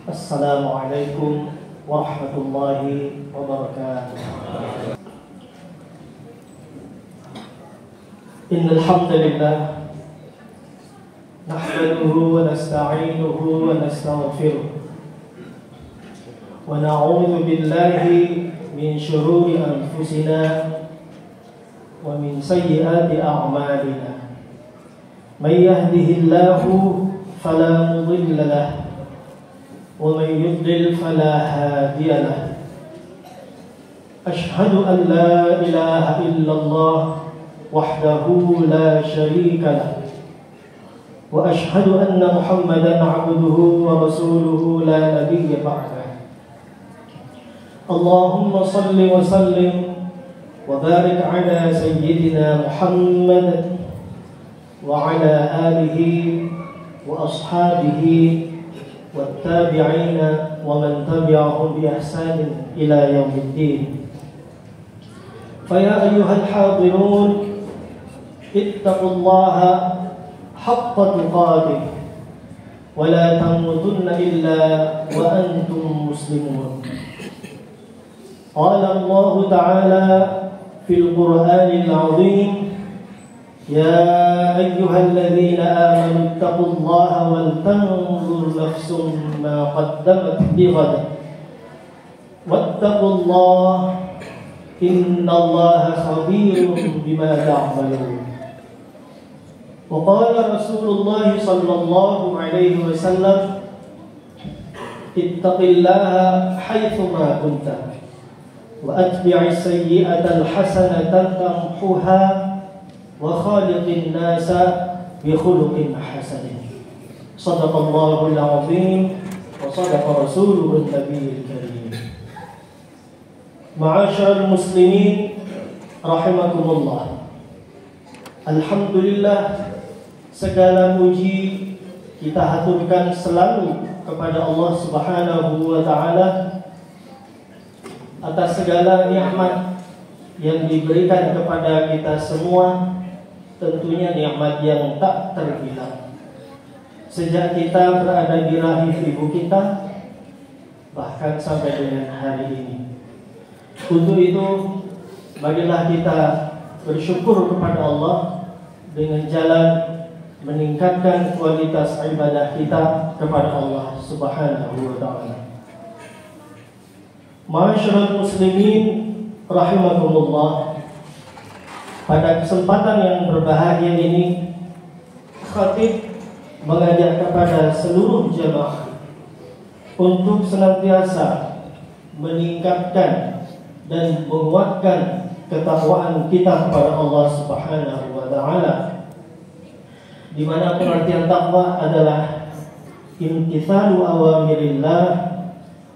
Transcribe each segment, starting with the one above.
Assalamualaikum warahmatullahi wabarakatuh. Innal hamdalillah nahmaduhu wa nasta'inuhu wa nastaghfiruh wa na'udzu billahi min shururi anfusina wa min sayyiati a'malina. May yahdihillahu fala mudilla lahu ومن يضلل فلا هادي له. أشهد أن لا إله إلا الله وحده لا شريك له وأشهد أن محمدا عبده ورسوله لا نبي بعده. اللهم صل وسلم وبارك على سيدنا محمد وعلى آله وأصحابه والتابعين ومن تبعهم بإحسان إلى يوم الدين. فيا أيها الحاضرون اتقوا الله حق تقاته ولا تموتن إلا وأنتم مسلمون. قال الله تعالى في القرآن العظيم: يا أيها الذين آمنوا اتقوا الله ولتنظر نفس ما قدمت لغد واتقوا الله إن الله خبير بما تعملون. وقال رسول الله صلى الله عليه وسلم: اتق الله حيثما كنت وأتبع السيئة الحسنة تمحها وخالق الناس بخلق حسن. صدق الله العظيم وصدق رسوله النبي الكريم. Ma'asyiral muslimin rahimakumullah. Alhamdulillah, segala puji kita haturkan selalu kepada Allah Subhanahu wa taala atas segala nikmat yang diberikan kepada kita semua. Tentunya nikmat yang tak terhilang sejak kita berada di rahim ibu kita, bahkan sampai dengan hari ini. Untuk itu, marilah kita bersyukur kepada Allah dengan jalan meningkatkan kualitas ibadah kita kepada Allah Subhanahu wa taala. Ma'asyiral muslimin rahimakumullah. Pada kesempatan yang berbahagia ini, khatib mengajak kepada seluruh jemaah untuk senantiasa meningkatkan dan menguatkan ketakwaan kita kepada Allah Subhanahu wa taala, di mana pengertian takwa adalah imtithalu awamirillah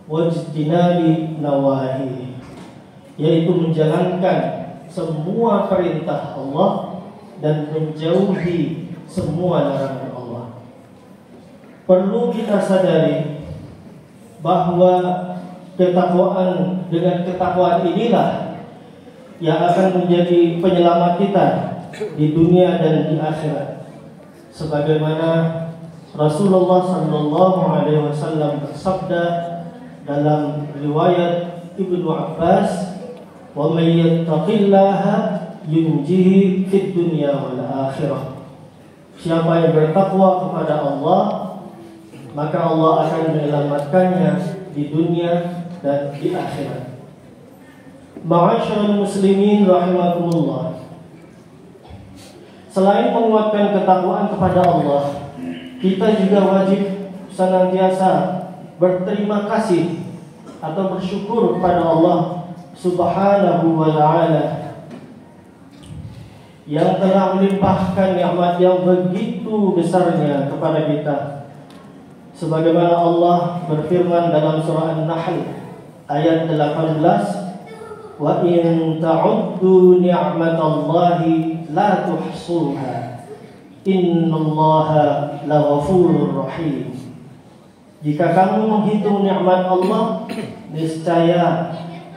wajtinabi nawahi, yaitu menjalankan semua perintah Allah dan menjauhi semua larangan Allah. Perlu kita sadari bahwa ketakwaan, dengan ketakwaan inilah yang akan menjadi penyelamat kita di dunia dan di akhirat. Sebagaimana Rasulullah sallallahu alaihi wasallam bersabda dalam riwayat Ibnu Abbas, wa may yattaqillaha yunjihi fid dunya wal akhirah. Siapa yang bertakwa kepada Allah, maka Allah akan menyelamatkannya di dunia dan di akhirat. Ma'asyiral muslimin rahimakumullah. Selain menguatkan ketakwaan kepada Allah, kita juga wajib senantiasa berterima kasih atau bersyukur kepada Allah Subhanahu wa ta'ala yang telah melimpahkan nikmat yang begitu besarnya kepada kita. Sebagaimana Allah berfirman dalam surah An-Nahl ayat 18, wa in ta'uddu ni'matallahi la tuhsuha innallaha laghafurur rahim. Jika kamu menghitung nikmat Allah, niscaya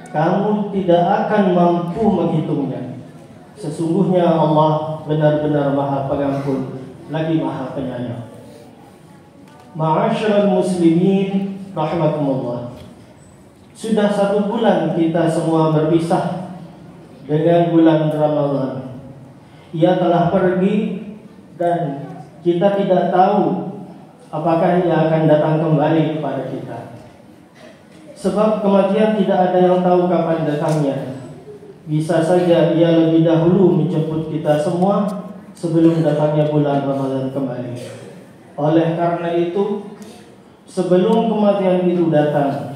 kamu tidak akan mampu menghitungnya. Sesungguhnya Allah benar-benar Maha Pengampun lagi Maha Penyayang. Ma'asyiral muslimin rahimakumullah, sudah 1 bulan kita semua berpisah dengan bulan Ramadan. Ia telah pergi dan kita tidak tahu apakah ia akan datang kembali kepada kita. Sebab kematian tidak ada yang tahu kapan datangnya. Bisa saja ia lebih dahulu menjemput kita semua sebelum datangnya bulan Ramadan kembali. Oleh karena itu, sebelum kematian itu datang,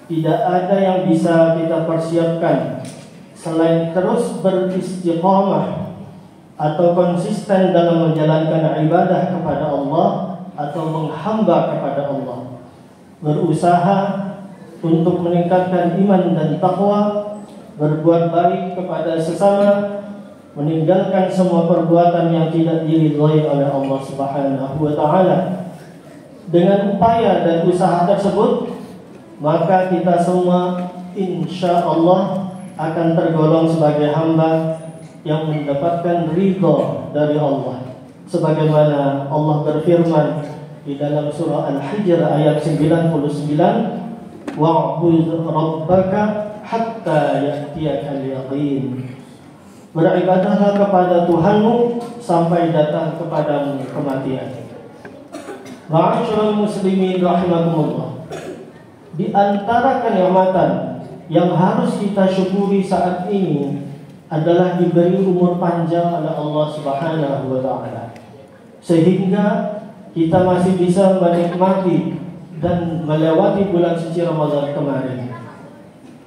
tidak ada yang bisa kita persiapkan selain terus beristiqamah atau konsisten dalam menjalankan ibadah kepada Allah atau menghamba kepada Allah, berusaha untuk meningkatkan iman dan takwa, berbuat baik kepada sesama, meninggalkan semua perbuatan yang tidak diridhai oleh Allah Subhanahu wa taala. Dengan upaya dan usaha tersebut, maka kita semua insya Allah akan tergolong sebagai hamba yang mendapatkan ridha dari Allah, sebagaimana Allah berfirman di dalam surah Al-Hijr ayat 99, wa'bud rabbaka hatta ya'tiyakal yaqin. Beribadahlah kepada Tuhanmu sampai datang kepadamu kematian. Ma'asyiral muslimin rahimakumullah, di antara kenikmatan yang harus kita syukuri saat ini adalah diberi umur panjang oleh Allah Subhanahu wa taala, sehingga kita masih bisa menikmati dan melewati bulan suci Ramadan kemarin.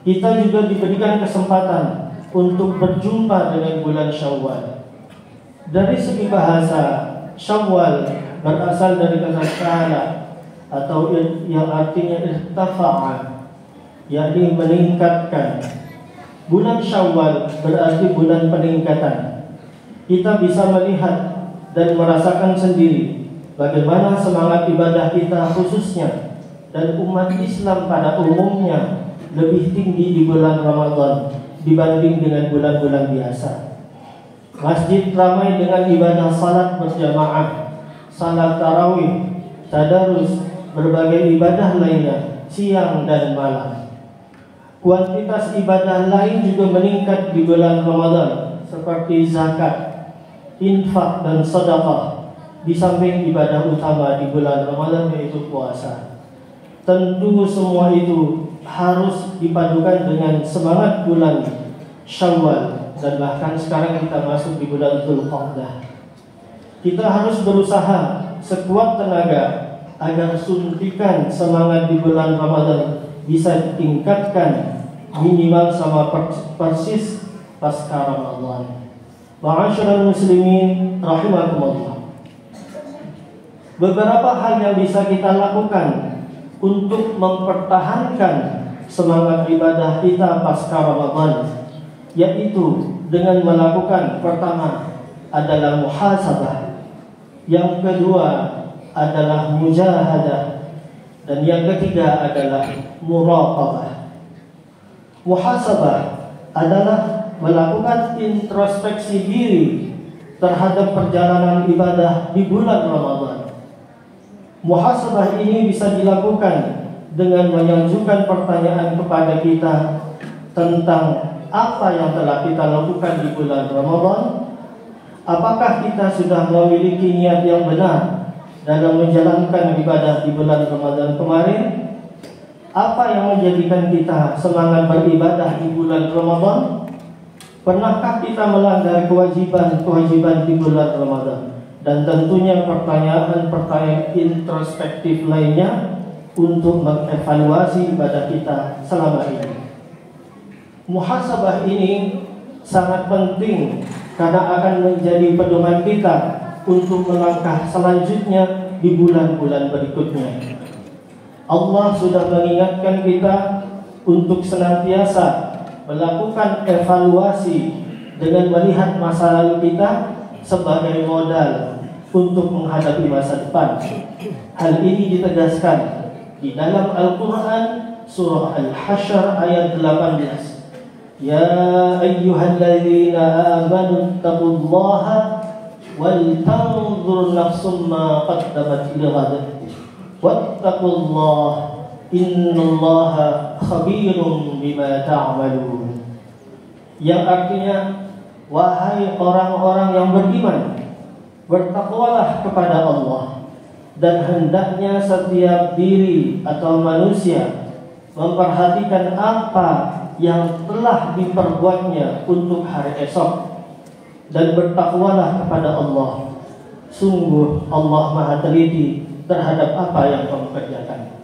Kita juga diberikan kesempatan untuk berjumpa dengan bulan Syawal. Dari segi bahasa, Syawal berasal dari kata syala atau yang artinya irtafa'a, yakni meningkatkan. Bulan Syawal berarti bulan peningkatan. Kita bisa melihat dan merasakan sendiri bagaimana semangat ibadah kita khususnya dan umat Islam pada umumnya lebih tinggi di bulan Ramadan dibanding dengan bulan-bulan biasa. Masjid ramai dengan ibadah salat berjamaah, salat tarawih, tadarus, berbagai ibadah lainnya siang dan malam. Kuantitas ibadah lain juga meningkat di bulan Ramadan, seperti zakat, infak dan sedekah, di samping ibadah utama di bulan Ramadan yaitu puasa. Tentu semua itu harus dipadukan dengan semangat bulan Syawal, dan bahkan sekarang kita masuk di bulan Dzulqa'dah. Kita harus berusaha sekuat tenaga agar suntikan semangat di bulan Ramadan bisa ditingkatkan minimal sama persis pasca Ramadan. Ma'asyiral muslimin rahimakumullah, beberapa hal yang bisa kita lakukan untuk mempertahankan semangat ibadah kita pasca Ramadan, yaitu dengan melakukan, pertama adalah muhasabah, yang kedua adalah mujahadah, dan yang ketiga adalah muraqabah. Muhasabah adalah melakukan introspeksi diri terhadap perjalanan ibadah di bulan Ramadan. Muhasabah ini bisa dilakukan dengan mengajukan pertanyaan kepada kita tentang apa yang telah kita lakukan di bulan Ramadan. Apakah kita sudah memiliki niat yang benar dalam menjalankan ibadah di bulan Ramadan kemarin? Apa yang menjadikan kita semangat beribadah di bulan Ramadan? Pernahkah kita melanggar kewajiban-kewajiban di bulan Ramadan? Dan tentunya pertanyaan-pertanyaan introspektif lainnya untuk mengevaluasi ibadah kita selama ini. Muhasabah ini sangat penting karena akan menjadi pedoman kita untuk melangkah selanjutnya di bulan-bulan berikutnya. Allah sudah mengingatkan kita untuk senantiasa melakukan evaluasi dengan melihat masa lalu kita sebagai modal untuk menghadapi masa depan. Hal ini ditegaskan di dalam Al-Quran surah Al-Hasyr ayat 18. Ya ayyuhalladzina amanu taqullaha wal tanzur nafsum ma qaddamat lighad wattaqullaha innallaha khabirum bima ta'malun. Yang artinya, wahai orang-orang yang beriman, bertakwalah kepada Allah, dan hendaknya setiap diri atau manusia memperhatikan apa yang telah diperbuatnya untuk hari esok, dan bertakwalah kepada Allah. Sungguh Allah Maha teliti terhadap apa yang kamu kerjakan.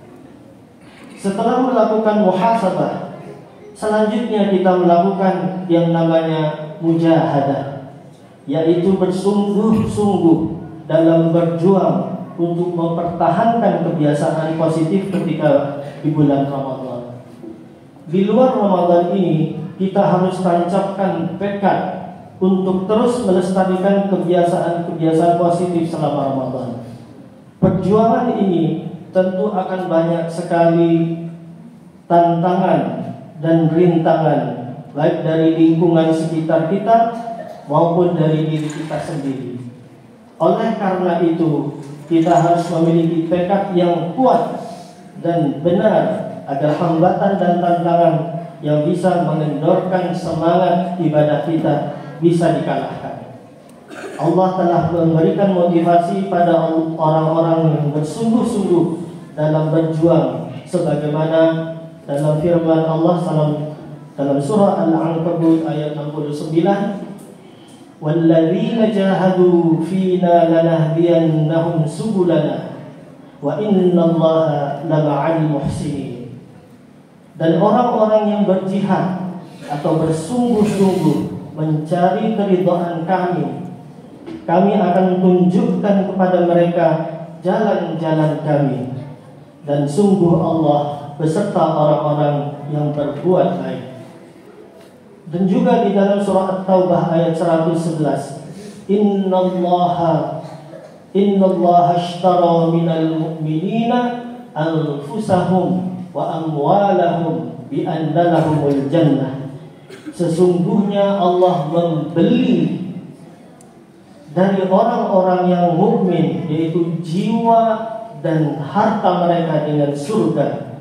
Setelah melakukan muhasabah, selanjutnya kita melakukan yang namanya mujahadah, yaitu bersungguh-sungguh dalam berjuang untuk mempertahankan kebiasaan positif ketika di bulan Ramadan. Di luar Ramadan ini, kita harus tancapkan tekad untuk terus melestarikan kebiasaan-kebiasaan positif selama Ramadan. Perjuangan ini tentu akan banyak sekali tantangan dan rintangan, baik dari lingkungan sekitar kita maupun dari diri kita sendiri. Oleh karena itu, kita harus memiliki tekad yang kuat dan benar agar hambatan dan tantangan yang bisa mengendorkan semangat ibadah kita bisa dikalahkan. Allah telah memberikan motivasi pada orang-orang yang bersungguh-sungguh dalam berjuang, sebagaimana dalam firman Allah dalam surah Al-Ankabut ayat 69, walladzina jahadu fina lanahdiyannahum subulana wa innallaha lama'al muhsinin. Dan orang-orang yang berjihad atau bersungguh-sungguh mencari keridhaan kami akan tunjukkan kepada mereka jalan-jalan kami, dan sungguh Allah beserta orang-orang yang berbuat baik. Dan juga di dalam surah At-Taubah ayat 111, innallaha ashtara minal mu'minina anfusahum wa amwalahum bi anna lahumul jannah. Sesungguhnya Allah membeli dari orang-orang yang mukmin, yaitu jiwa dan harta mereka dengan surga.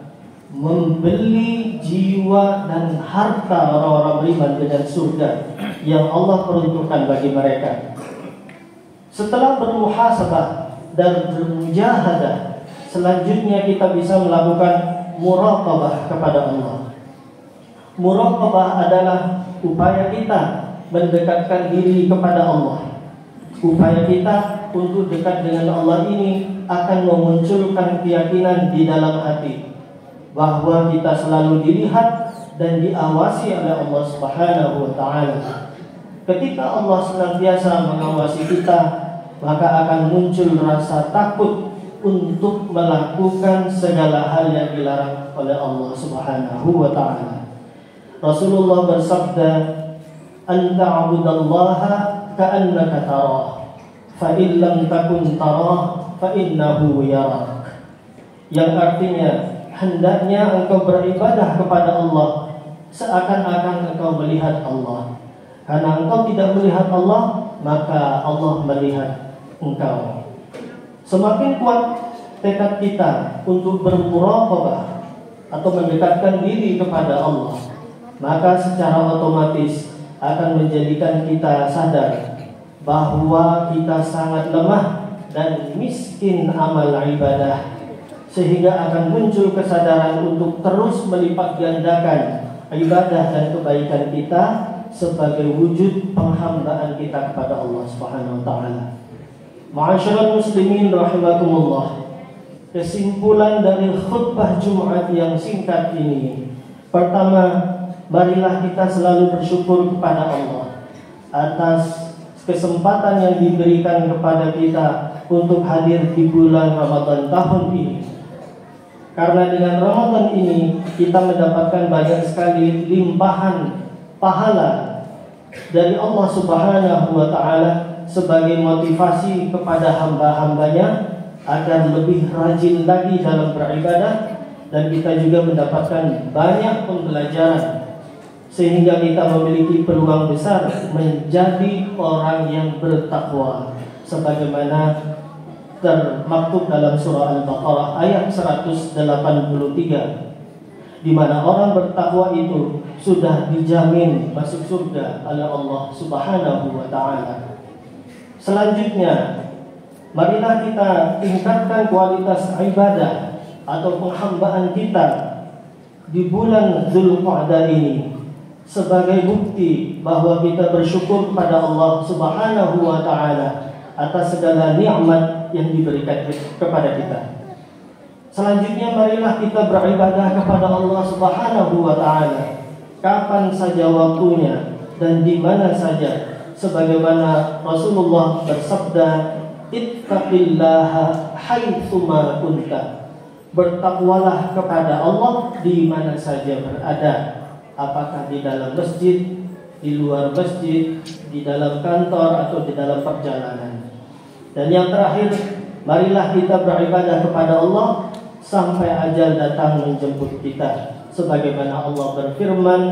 Membeli jiwa dan harta orang-orang beriman dengan surga yang Allah peruntukkan bagi mereka. Setelah bermuhasabah dan bermujahadah, selanjutnya kita bisa melakukan muraqabah kepada Allah. Muraqabah adalah upaya kita mendekatkan diri kepada Allah. Upaya kita untuk dekat dengan Allah ini akan memunculkan keyakinan di dalam hati bahwa kita selalu dilihat dan diawasi oleh Allah Subhanahu wa taala. Ketika Allah senantiasa mengawasi kita, maka akan muncul rasa takut untuk melakukan segala hal yang dilarang oleh Allah Subhanahu wa taala. Rasulullah bersabda, "Anta 'abdallaha ka'annaka tarah, fa in lam takun tarah, fa innahu yarak." Yang artinya, hendaknya engkau beribadah kepada Allah seakan-akan engkau melihat Allah. Karena engkau tidak melihat Allah, maka Allah melihat engkau. Semakin kuat tekad kita untuk bermuraqabah atau mendekatkan diri kepada Allah, maka secara otomatis akan menjadikan kita sadar bahwa kita sangat lemah dan miskin amal ibadah, sehingga akan muncul kesadaran untuk terus melipat gandakan ibadah dan kebaikan kita sebagai wujud penghambaan kita kepada Allah Subhanahu wa taala. Ma'asyiral muslimin rahimakumullah. Kesimpulan dari khutbah Jumat yang singkat ini, pertama, marilah kita selalu bersyukur kepada Allah atas kesempatan yang diberikan kepada kita untuk hadir di bulan Ramadan tahun ini. Karena dengan Ramadan ini kita mendapatkan banyak sekali limpahan pahala dari Allah Subhanahu wa taala sebagai motivasi kepada hamba-hambanya agar lebih rajin lagi dalam beribadah, dan kita juga mendapatkan banyak pembelajaran sehingga kita memiliki peluang besar menjadi orang yang bertakwa, sebagaimana termaktub dalam surah Al-Baqarah ayat 183, di mana orang bertakwa itu sudah dijamin masuk surga oleh Allah Subhanahu wa taala. Selanjutnya, marilah kita tingkatkan kualitas ibadah atau penghambaan kita di bulan Dzulqa'dah ini sebagai bukti bahwa kita bersyukur kepada Allah Subhanahu wa taala atas segala nikmat yang diberikan kepada kita. Selanjutnya, marilah kita beribadah kepada Allah Subhanahu wa taala kapan saja waktunya dan di mana saja, sebagaimana Rasulullah bersabda, ittaqillaha haitsuma kunta. Bertakwalah kepada Allah di mana saja berada, apakah di dalam masjid, di luar masjid, di dalam kantor atau di dalam perjalanan. Dan yang terakhir, marilah kita beribadah kepada Allah sampai ajal datang menjemput kita, sebagaimana Allah berfirman,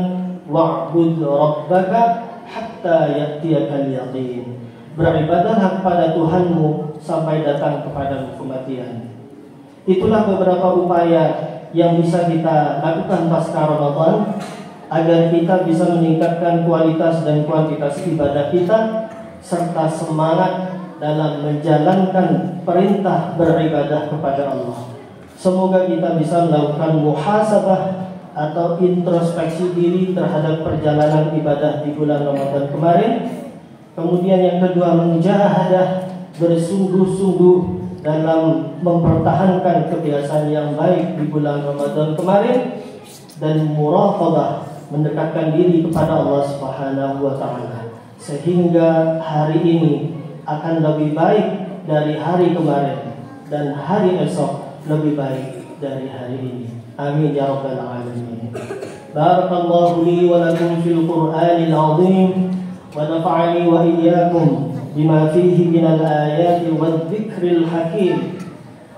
wa'bud rabbaka hatta ya'tiyakal yaqin. Beribadahlah kepada Tuhanmu sampai datang kepadamu kematian. Itulah beberapa upaya yang bisa kita lakukan pasca Ramadan agar kita bisa meningkatkan kualitas dan kuantitas ibadah kita serta semangat dalam menjalankan perintah beribadah kepada Allah. Semoga kita bisa melakukan muhasabah atau introspeksi diri terhadap perjalanan ibadah di bulan Ramadan kemarin. Kemudian yang kedua, mujahadah, bersungguh-sungguh dalam mempertahankan kebiasaan yang baik di bulan Ramadan kemarin. Dan muraqabah, mendekatkan diri kepada Allah Subhanahu wa taala sehingga hari ini akan lebih baik dari hari kemarin dan hari esok lebih baik dari hari ini. Amin ya rabbal alamin. Barakallahu li wa lakum fil Qur'anil azim wa nafa'ani wa iyyakum bima fihi minal ayati wadh-dhikril hakim.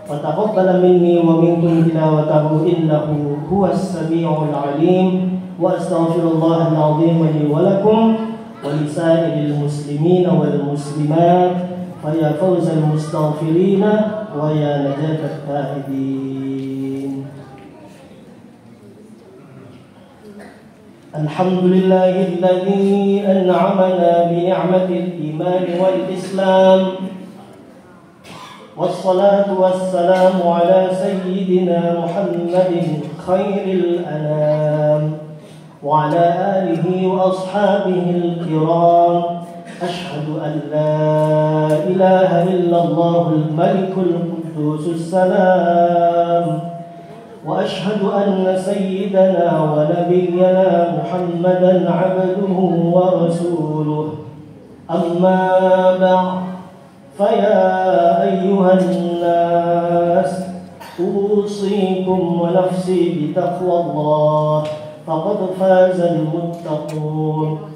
Wa taqabbal minni wa minkum tilawatahu innahu huwas samiul alim. Wa astaghfirullahal azim li wa lakum wa lisairil muslimina wal muslimat. Faya fawzal mustaghfirina wa ya najatat taibin. Alhamdulillahilladzi an'amana bi ni'matil iman wal islam. Wassalatu wassalamu ala sayyidina Muhammadin khairil anam wa ala alihi wa ashabihi al-kiram. أشهد أن لا إله إلا الله الملك القدوس السلام وأشهد أن سيدنا ونبينا محمدا عبده ورسوله أما بعد فيا أيها الناس أوصيكم ونفسي بتقوى الله فقد فاز المتقون.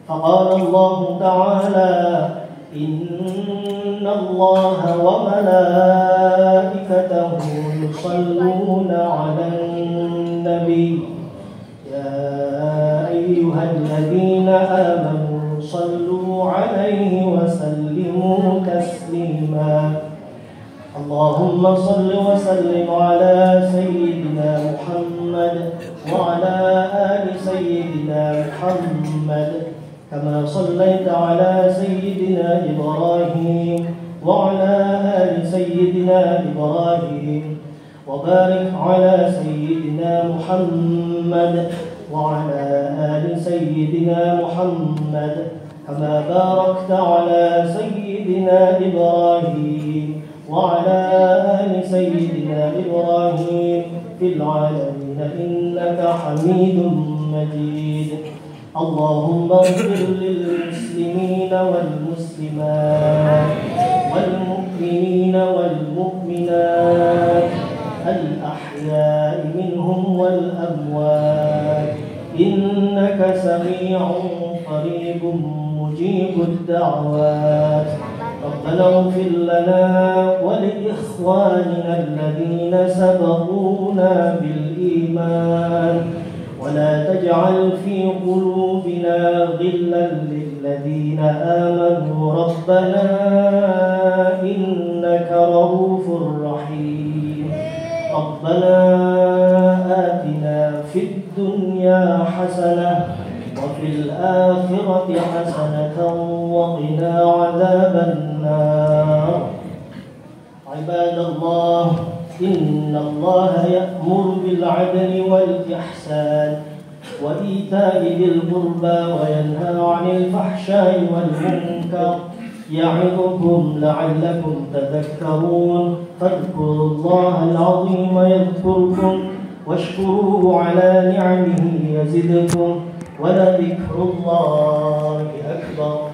فقال الله تعالى إن الله وملائكته يصلون على النبي يا أيها الذين آمنوا صلوا عليه وسلموا تسليما. اللهم صل وسلم على سيدنا محمد وعلى آل سيدنا محمد كما صليت على سيدنا إبراهيم وعلى آل سيدنا إبراهيم وبارك على سيدنا محمد وعلى آل سيدنا محمد كما باركت على سيدنا إبراهيم وعلى آل سيدنا إبراهيم في العالمين إنك حميد مجيد. اللهم اغفر للمسلمين والمسلمات والمؤمنين والمؤمنات الأحياء منهم والأموات إنك سميع قريب مجيب الدعوات. ربنا اغفر لنا ولإخواننا الذين سبقونا بالإيمان ولا تجعل في قلوبنا غلا للذين آمنوا ربنا إنك رؤوف رحيم ربنا آتنا في الدنيا حسنة وفي الآخرة حسنة وقنا عذاب النار عباد الله إن الله يأمر بالعدل والإحسان وإيتاء ذي القربى وينهى عن الفحشاء والمنكر يعظكم لعلكم تذكرون فاذكروا الله العظيم يذكركم واشكروه على نعمه يزدكم ولذكر الله أكبر